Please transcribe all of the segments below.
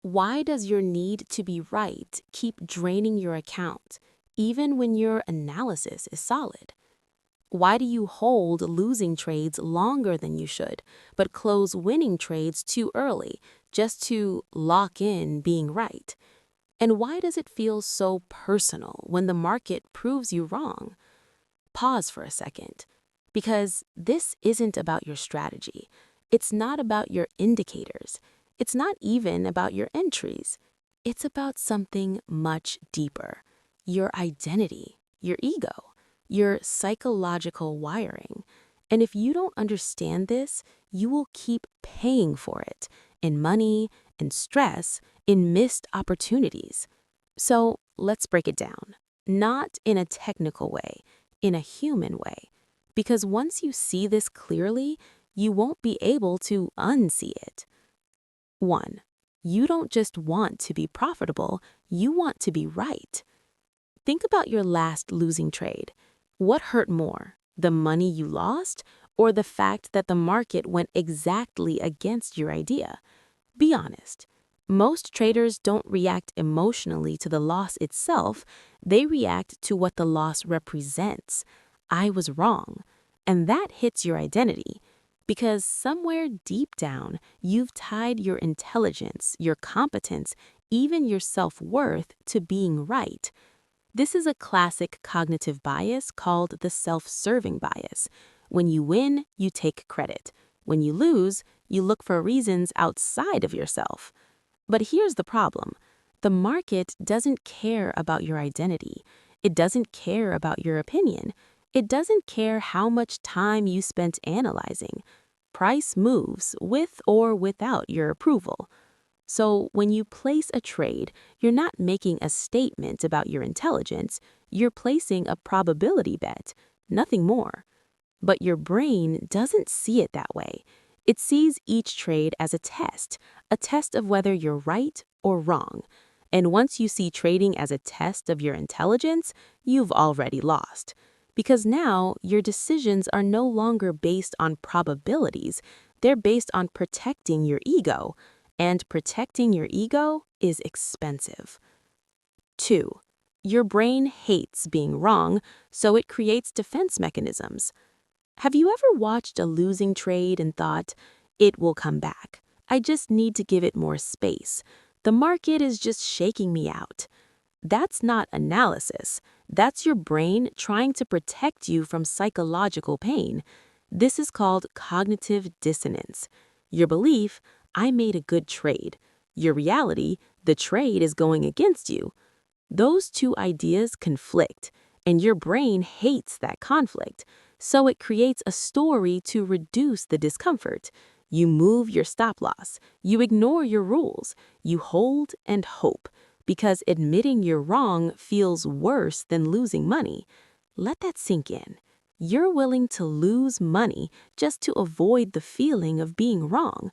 Why does your need to be right keep draining your account, even when your analysis is solid? Why do you hold losing trades longer than you should, but close winning trades too early just to lock in being right? And why does it feel so personal when the market proves you wrong? Pause for a second, because this isn't about your strategy. It's not about your indicators. It's not even about your entries. It's about something much deeper: your identity, your ego, your psychological wiring. And if you don't understand this, you will keep paying for it in money, in stress, in missed opportunities. So let's break it down, not in a technical way, in a human way. Because once you see this clearly, you won't be able to unsee it. 1. You don't just want to be profitable, you want to be right. Think about your last losing trade. What hurt more, the money you lost or the fact that the market went exactly against your idea? Be honest. Most traders don't react emotionally to the loss itself, they react to what the loss represents. I was wrong. And that hits your identity. Because somewhere deep down, you've tied your intelligence, your competence, even your self-worth to being right. This is a classic cognitive bias called the self-serving bias. When you win, you take credit. When you lose, you look for reasons outside of yourself. But here's the problem. The market doesn't care about your identity. It doesn't care about your opinion. It doesn't care how much time you spent analyzing. Price moves with or without your approval. So when you place a trade, you're not making a statement about your intelligence, you're placing a probability bet, nothing more. But your brain doesn't see it that way. It sees each trade as a test of whether you're right or wrong. And once you see trading as a test of your intelligence, you've already lost. Because now your decisions are no longer based on probabilities, they're based on protecting your ego. And protecting your ego is expensive. 2. Your brain hates being wrong, so it creates defense mechanisms. Have you ever watched a losing trade and thought, it will come back? I just need to give it more space. The market is just shaking me out. That's not analysis. That's your brain trying to protect you from psychological pain. This is called cognitive dissonance. Your belief, I made a good trade. Your reality, the trade is going against you. Those two ideas conflict, and your brain hates that conflict, so it creates a story to reduce the discomfort. You move your stop loss, you ignore your rules, you hold and hope, because admitting you're wrong feels worse than losing money. Let that sink in. You're willing to lose money just to avoid the feeling of being wrong.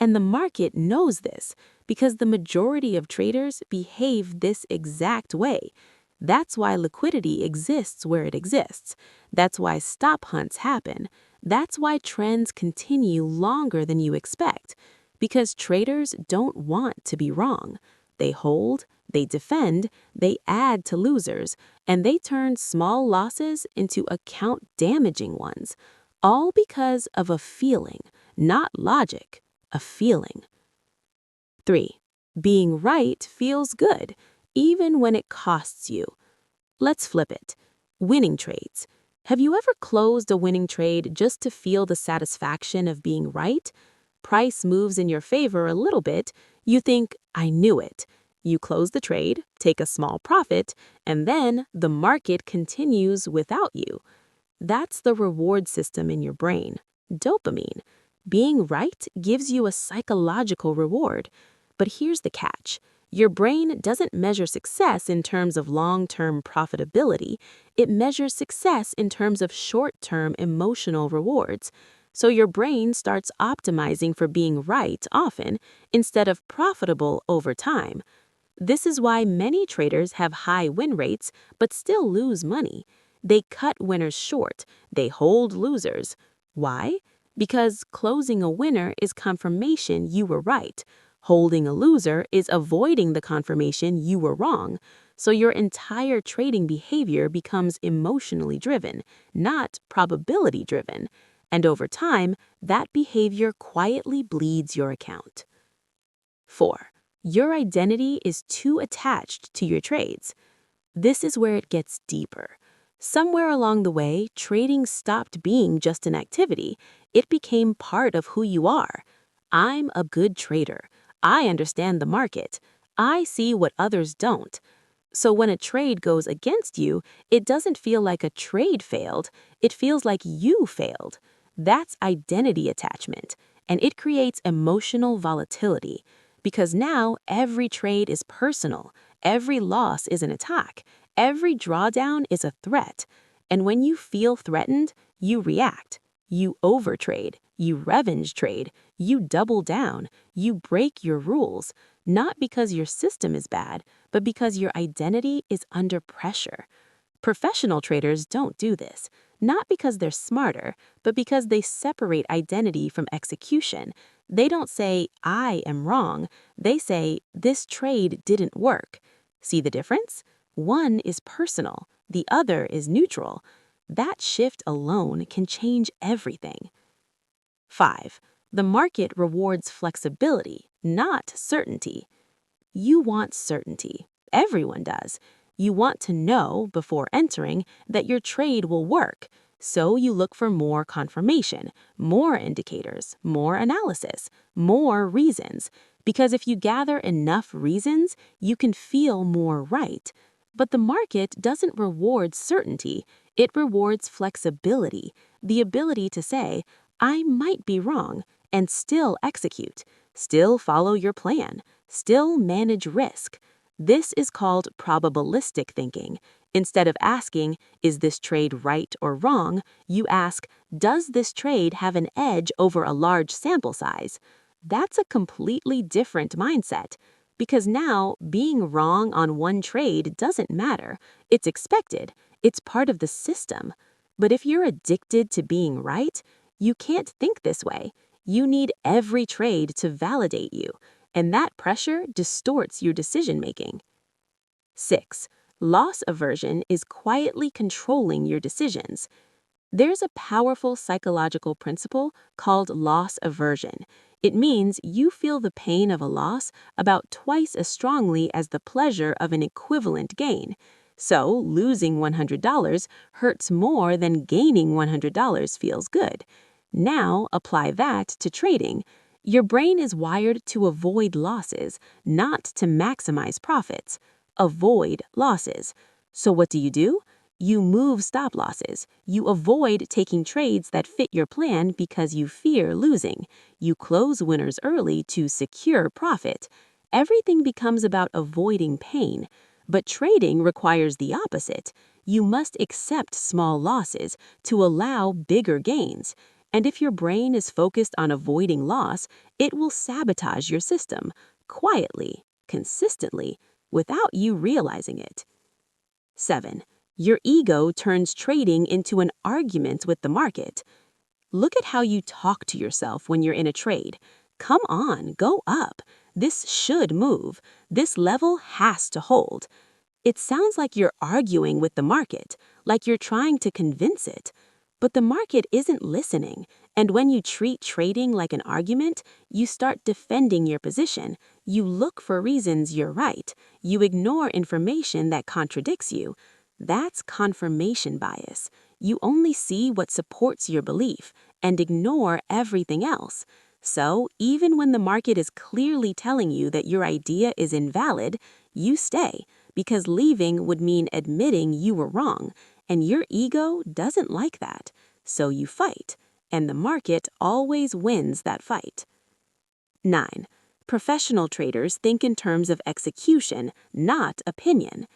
And the market knows this because the majority of traders behave this exact way. That's why liquidity exists where it exists. That's why stop hunts happen. That's why trends continue longer than you expect. Because traders don't want to be wrong. They hold, they defend, they add to losers, and they turn small losses into account-damaging ones. All because of a feeling, not logic. A feeling. 3. Being right feels good, even when it costs you. Let's flip it. Winning trades. Have you ever closed a winning trade just to feel the satisfaction of being right? Price moves in your favor a little bit. You think, I knew it. You close the trade, take a small profit, and then the market continues without you. That's the reward system in your brain. Dopamine. Being right gives you a psychological reward. But here's the catch. Your brain doesn't measure success in terms of long-term profitability. It measures success in terms of short-term emotional rewards. So your brain starts optimizing for being right often instead of profitable over time. This is why many traders have high win rates but still lose money. They cut winners short. They hold losers. Why? Because closing a winner is confirmation you were right. Holding a loser is avoiding the confirmation you were wrong, so your entire trading behavior becomes emotionally driven, not probability driven, and over time, that behavior quietly bleeds your account. 4. Your identity is too attached to your trades. This is where it gets deeper. Somewhere along the way, trading stopped being just an activity. It became part of who you are. I'm a good trader. I understand the market. I see what others don't. So when a trade goes against you, it doesn't feel like a trade failed. It feels like you failed. That's identity attachment, and it creates emotional volatility. Because now every trade is personal. Every loss is an attack. Every drawdown is a threat. And when you feel threatened, you react. You overtrade. You revenge trade. You double down. You break your rules. Not because your system is bad, but because your identity is under pressure. Professional traders don't do this, not because they're smarter, but because they separate identity from execution. They don't say, I am wrong. They say, this trade didn't work. See the difference? One is personal, the other is neutral. That shift alone can change everything. 5. The market rewards flexibility, not certainty. You want certainty. Everyone does. You want to know before entering that your trade will work. So you look for more confirmation, more indicators, more analysis, more reasons. Because if you gather enough reasons, you can feel more right. But the market doesn't reward certainty. It rewards flexibility, the ability to say, I might be wrong, and still execute, still follow your plan, still manage risk. This is called probabilistic thinking. Instead of asking, is this trade right or wrong, you ask, does this trade have an edge over a large sample size? That's a completely different mindset. Because now, being wrong on one trade doesn't matter. It's expected. It's part of the system. But if you're addicted to being right, you can't think this way. You need every trade to validate you, and that pressure distorts your decision-making. 6. Loss aversion is quietly controlling your decisions. There's a powerful psychological principle called loss aversion. It means you feel the pain of a loss about twice as strongly as the pleasure of an equivalent gain. So, losing $100 hurts more than gaining $100 feels good. Now, apply that to trading. Your brain is wired to avoid losses, not to maximize profits. Avoid losses. So what do? You move stop losses. You avoid taking trades that fit your plan because you fear losing. You close winners early to secure profit. Everything becomes about avoiding pain. But trading requires the opposite. You must accept small losses to allow bigger gains. And if your brain is focused on avoiding loss, it will sabotage your system, quietly, consistently, without you realizing it. 7. Your ego turns trading into an argument with the market. Look at how you talk to yourself when you're in a trade. Come on, go up. This should move. This level has to hold. It sounds like you're arguing with the market, like you're trying to convince it. But the market isn't listening, and when you treat trading like an argument, you start defending your position. You look for reasons you're right. You ignore information that contradicts you. That's confirmation bias. You only see what supports your belief and ignore everything else. So, even when the market is clearly telling you that your idea is invalid, you stay, because leaving would mean admitting you were wrong. And your ego doesn't like that, so you fight, and the market always wins that fight. 9. Professional traders think in terms of execution, not opinion.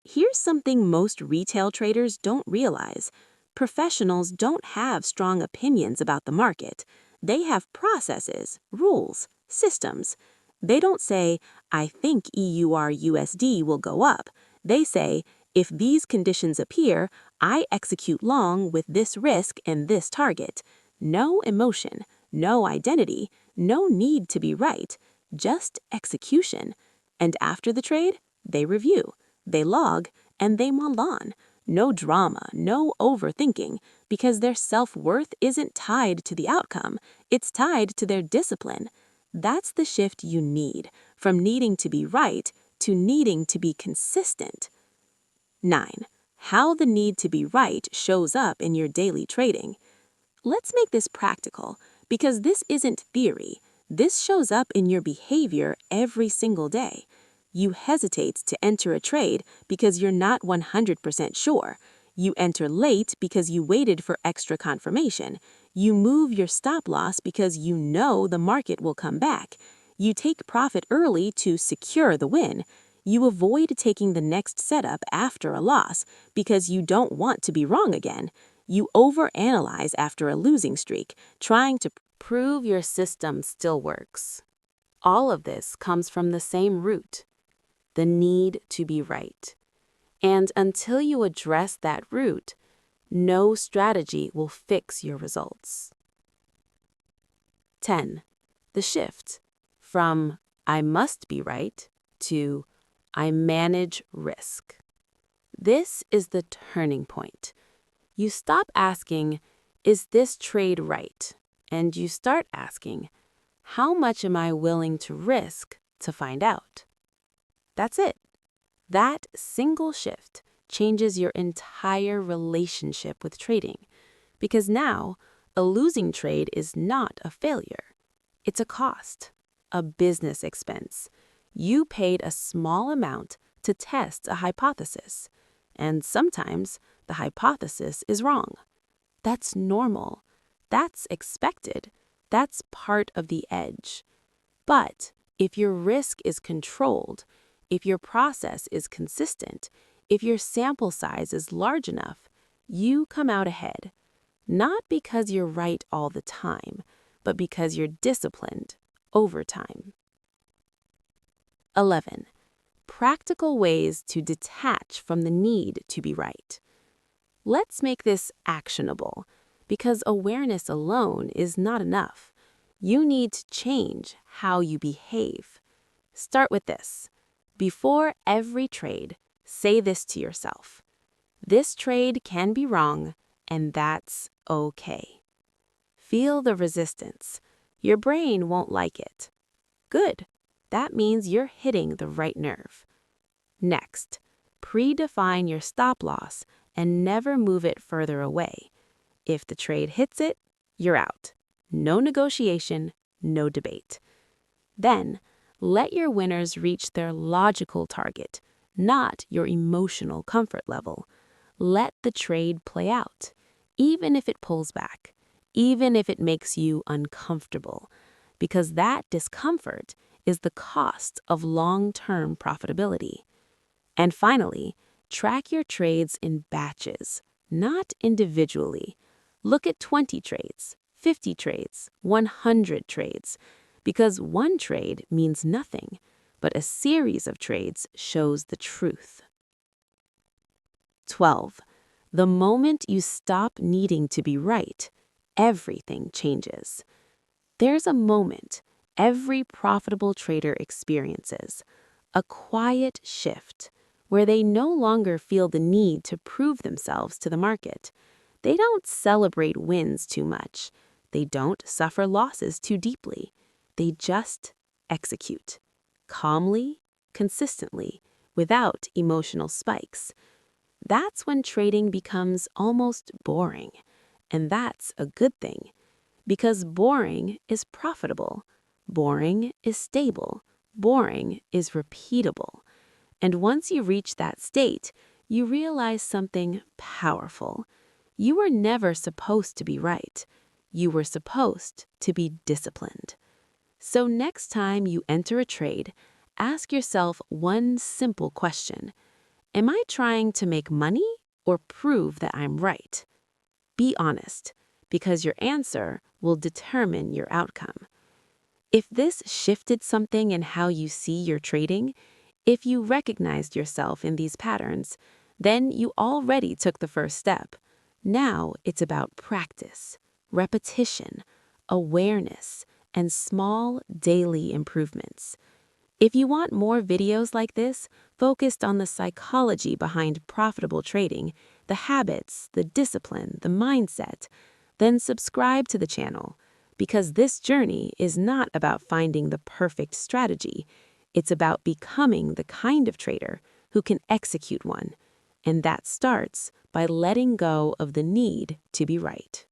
Here's something most retail traders don't realize. Professionals don't have strong opinions about the market. They have processes, rules, systems. They don't say, I think EUR/USD will go up. They say, if these conditions appear, I execute long with this risk and this target. No emotion, no identity, no need to be right. just execution. And after the trade, they review, they log, and they move on. No drama, no overthinking, because their self-worth isn't tied to the outcome, it's tied to their discipline. That's the shift you need, from needing to be right to needing to be consistent. 9. How the need to be right shows up in your daily trading. Let's make this practical, because this isn't theory. This shows up in your behavior every single day. You hesitate to enter a trade because you're not 100% sure. You enter late because you waited for extra confirmation. You move your stop loss because you know the market will come back. You take profit early to secure the win. You avoid taking the next setup after a loss because you don't want to be wrong again. You overanalyze after a losing streak, trying to prove your system still works. All of this comes from the same root, the need to be right. And until you address that root, no strategy will fix your results. 10. The shift from I must be right to I manage risk. This is the turning point. You stop asking, is this trade right? And you start asking, how much am I willing to risk to find out? That's it. That single shift changes your entire relationship with trading, because now a losing trade is not a failure. It's a cost, a business expense. You paid a small amount to test a hypothesis, and sometimes the hypothesis is wrong. That's normal. That's expected. That's part of the edge. But if your risk is controlled, if your process is consistent, if your sample size is large enough, you come out ahead. Not because you're right all the time, but because you're disciplined over time. 11. Practical ways to detach from the need to be right. Let's make this actionable, because awareness alone is not enough. You need to change how you behave. Start with this. Before every trade, say this to yourself. This trade can be wrong, and that's okay. Feel the resistance. Your brain won't like it. Good. That means you're hitting the right nerve. Next, predefine your stop loss and never move it further away. If the trade hits it, you're out. No negotiation, no debate. Then, let your winners reach their logical target, not your emotional comfort level. Let the trade play out, even if it pulls back, even if it makes you uncomfortable, because that discomfort is the cost of long-term profitability. And finally, track your trades in batches, not individually. Look at 20 trades, 50 trades, 100 trades, because one trade means nothing, but a series of trades shows the truth. 12. The moment you stop needing to be right, everything changes. There's a moment every profitable trader experiences, a quiet shift where they no longer feel the need to prove themselves to the market. They don't celebrate wins too much. They don't suffer losses too deeply. They just execute, calmly, consistently, without emotional spikes. That's when trading becomes almost boring. And that's a good thing, because boring is profitable. Boring is stable. Boring is repeatable. And once you reach that state, you realize something powerful. You were never supposed to be right. You were supposed to be disciplined. So next time you enter a trade, ask yourself one simple question. Am I trying to make money or prove that I'm right? Be honest, because your answer will determine your outcome. If this shifted something in how you see your trading, if you recognized yourself in these patterns, then you already took the first step. Now it's about practice, repetition, awareness, and small daily improvements. If you want more videos like this, focused on the psychology behind profitable trading, the habits, the discipline, the mindset, then subscribe to the channel, because this journey is not about finding the perfect strategy. It's about becoming the kind of trader who can execute one. And that starts by letting go of the need to be right.